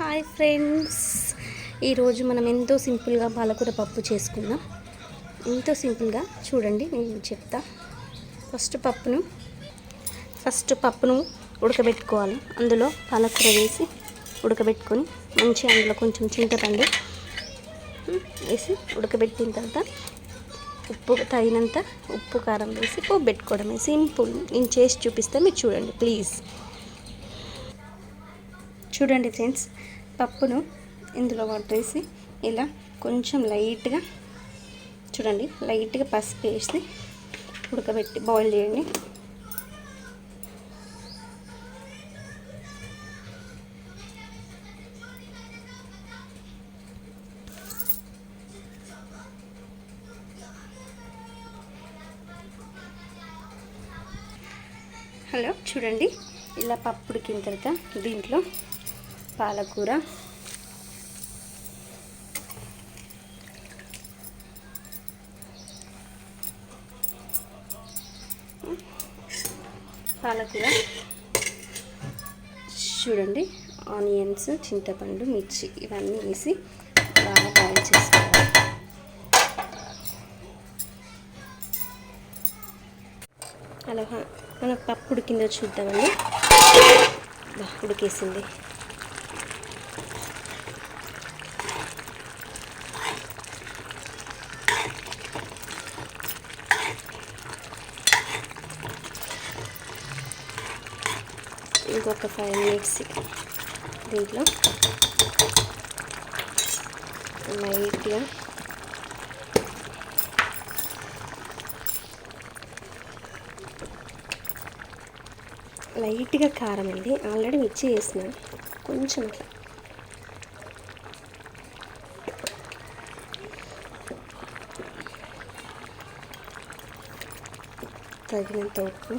Hi friends, ఈరోజు మనం ఎంతో సింపుల్గా పాలకూర పప్పు చేసుకుందాం. ఎంతో సింపుల్గా చూడండి, నేను చెప్తా. ఫస్ట్ పప్పును ఉడకబెట్టుకోవాలి. అందులో పాలకూర వేసి ఉడకబెట్టుకొని మంచిగా అందులో కొంచెం చింతపండు వేసి ఉడకబెట్టిన తర్వాత ఉప్పు తగినంత ఉప్పు కారం వేసి పోపు పెట్టుకోవడమే. సింపుల్. నేను చేసి చూపిస్తే మీరు చూడండి ప్లీజ్. చూడండి ఫ్రెండ్స్, పప్పును ఇందులో వాటర్ వేసి ఇలా కొంచెం లైట్గా పసుపు వేసి ఉడకబెట్టి బాయిల్ చేయండి. హలో, చూడండి, ఇలా పప్పు ఉడికిన తర్వాత దీంట్లో పాలకూర, చూడండి, ఆనియన్స్, చింతపండు, మిర్చి ఇవన్నీ వేసి బాగా బాయిల్ చేసుకోవాలి. అలా మన పప్పు ఉడికిందో చూద్దామండి. ఉడికేసింది. ఇంకొక 5 minutes దీంట్లో లైట్గా కారం అండి. ఆల్రెడీ మిర్చి వేసిన కొంచెం ఇట్లా తగినంత ఉప్పు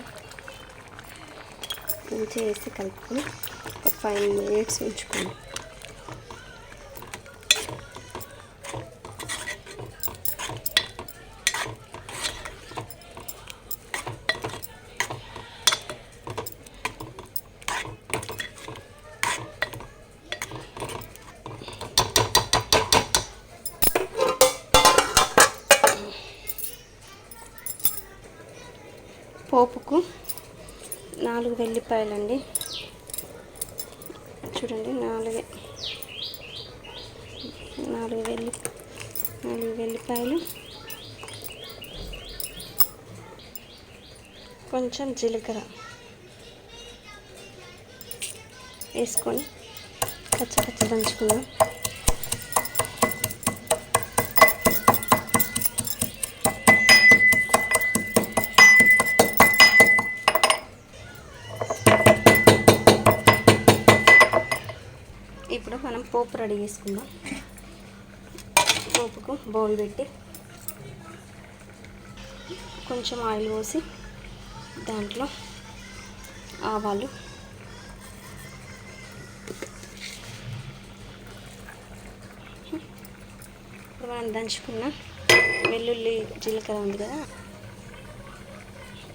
మంచిగా వేసి కలుపుకొని ఒక 5 minutes ఉంచుకోండి. పోపుకు 4 వెల్లిపాయలండి. చూడండి, 4 వెల్లిపాయలు, కొంచెం జీలకర్ర వేసుకొని కచ్చ దంచుకుందాం. ఇప్పుడు మనం పోపు రెడీ చేసుకుందాం. పోపుకు బౌల్ పెట్టి కొంచెం ఆయిల్ పోసి దాంట్లో ఆవాలు, ఇప్పుడు మనం దంచుకున్న వెల్లుల్లి, జీలకర్ర ఉంది కదా,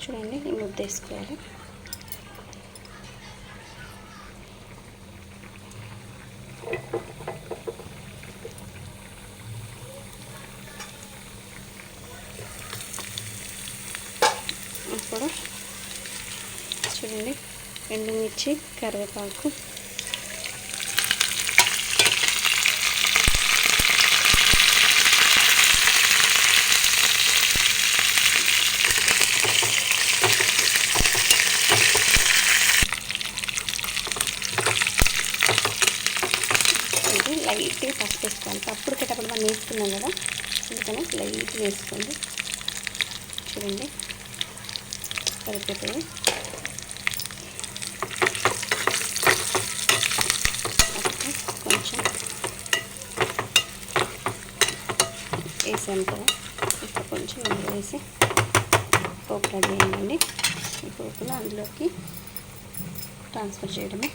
చూడండి, ఈ ముద్ద వేసుకోవాలి. ఇప్పుడు చూడండి, ఎండుమిర్చి, కరివేపాకు, లైట్గా పసుపు వేసుకోవాలి. పప్పు ఉడికేటప్పుడు మనం వేసుకున్నాం కదా, అందుకని లైట్గా వేసుకోండి. చూడండి, సరిపోతుంది. కొంచెం వేసాను కదా, ఇప్పుడు కొంచెం ఇందులో వేసి పోపు రెడీ అయ్యిందండి. ఈ పోపులో అందులోకి ట్రాన్స్ఫర్ చేయడమే.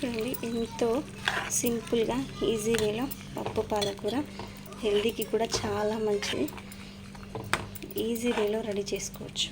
చూడండి ఎంతో సింపుల్గా ఈజీ వేలో పప్పు పాలకూర హెల్తీకి కూడా చాలా మంచిది. ఈజీ వేలో రెడీ చేసుకోవచ్చు.